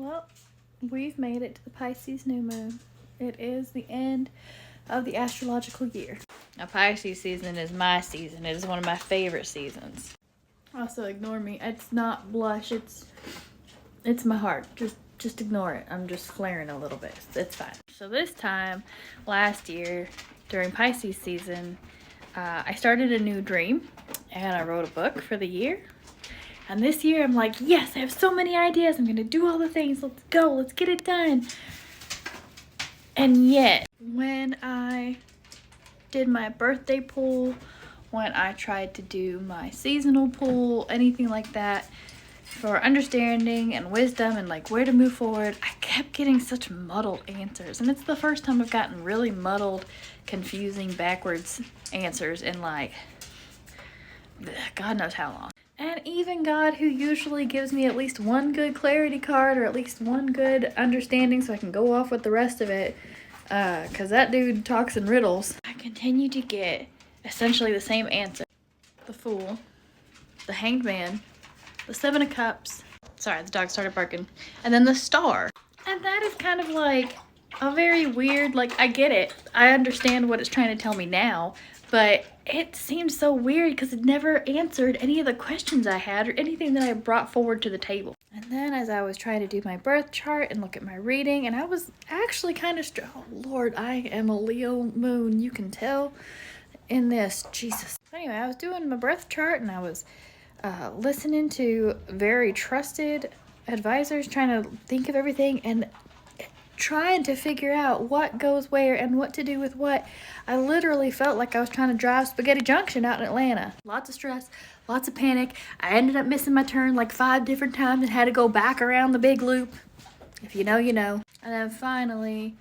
Well, we've made it to the Pisces New Moon. It is the end of the astrological year. Now, Pisces season is my season. It is one of my favorite seasons. Also, ignore me. It's not blush. It's my heart. Just ignore it. I'm just flaring a little bit. It's fine. So this time, last year, during Pisces season, I started a new dream, and I wrote a book for the year. And this year, I'm like, yes, I have so many ideas. I'm going to do all the things. Let's go. Let's get it done. And yet, when I did my birthday pull, when I tried to do my seasonal pull, anything like that, for understanding and wisdom and like where to move forward, I kept getting such muddled answers. And it's the first time I've gotten really muddled, confusing, backwards answers in like, God knows how long. And even God, who usually gives me at least one good clarity card or at least one good understanding so I can go off with the rest of it, because that dude talks in riddles, I continue to get essentially the same answer. The Fool, the Hanged Man, the Seven of Cups. Sorry, the dog started barking. And then the Star. And that is kind of like a very weird, like, I get it. I understand what it's trying to tell me now, but it seems so weird because it never answered any of the questions I had or anything that I brought forward to the table. And then as I was trying to do my birth chart and look at my reading, and I was actually kind of, oh Lord, I am a Leo moon. You can tell in this, Jesus. Anyway, I was doing my birth chart and I was listening to very trusted advisors, trying to think of everything and trying to figure out what goes where and what to do with what. I literally felt like I was trying to drive Spaghetti Junction out in Atlanta. Lots of stress, lots of panic. I ended up missing my turn like 5 different times and had to go back around the big loop. If you know, you know. And then finally,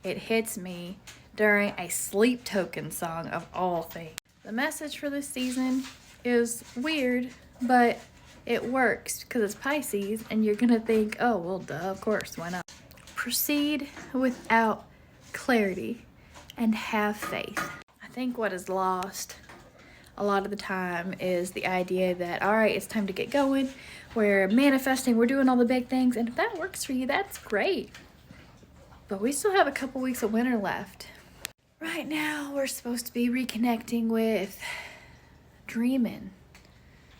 it hits me during a sleep token song of all things. The message for this season is weird, but it works because it's Pisces and you're gonna think, oh, well, duh, of course, why not? Proceed without clarity and have faith. I think what is lost a lot of the time is the idea that, all right, it's time to get going. We're manifesting, we're doing all the big things. And if that works for you, that's great. But we still have a couple weeks of winter left. Right now, we're supposed to be reconnecting with dreaming,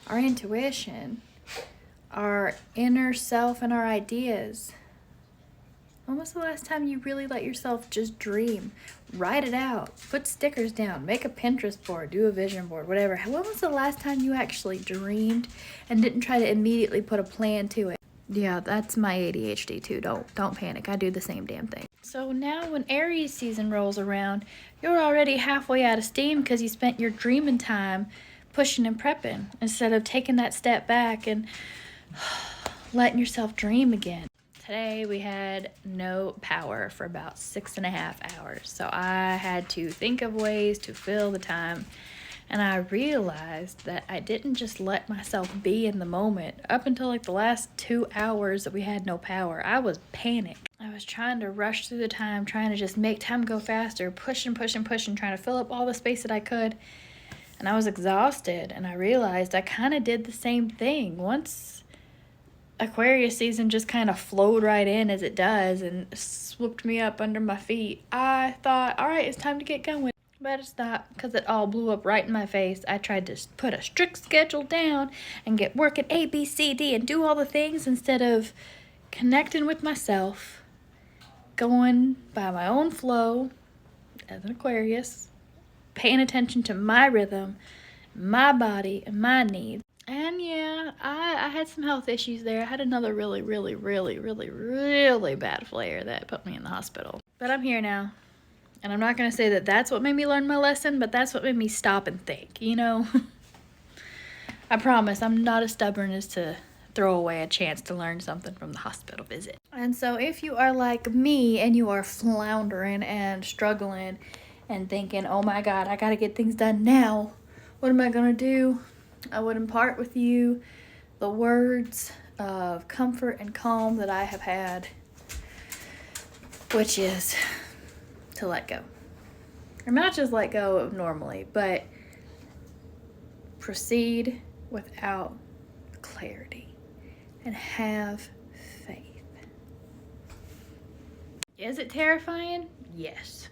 our intuition, our inner self, and our ideas. When was the last time you really let yourself just dream? Write it out. Put stickers down. Make a Pinterest board. Do a vision board. Whatever. When was the last time you actually dreamed and didn't try to immediately put a plan to it? Yeah, that's my ADHD too. Don't panic. I do the same damn thing. So now when Aries season rolls around, you're already halfway out of steam because you spent your dreaming time pushing and prepping instead of taking that step back and letting yourself dream again. Today we had no power for about 6.5 hours, so I had to think of ways to fill the time, and I realized that I didn't just let myself be in the moment. Up until like the last 2 hours that we had no power, I was panicked. I was trying to rush through the time, trying to just make time go faster, pushing, trying to fill up all the space that I could. And I was exhausted, and I realized I kind of did the same thing. Once Aquarius season just kind of flowed right in as it does and swooped me up under my feet, I thought, all right, it's time to get going. But it's not, because it all blew up right in my face. I tried to put a strict schedule down and get work at A, B, C, D and do all the things instead of connecting with myself, going by my own flow as an Aquarius, paying attention to my rhythm, my body, and my needs. And yeah, I had some health issues there. I had another really bad flare that put me in the hospital. But I'm here now. And I'm not going to say that that's what made me learn my lesson, but that's what made me stop and think, you know? I promise I'm not as stubborn as to throw away a chance to learn something from the hospital visit. And so if you are like me and you are floundering and struggling and thinking, oh my God, I got to get things done now, what am I going to do? I would impart with you the words of comfort and calm that I have had, which is to let go. Or not just let go of normally, but proceed without clarity and have Is it terrifying? Yes.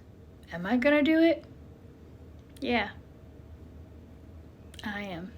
Am I gonna do it? Yeah. I am.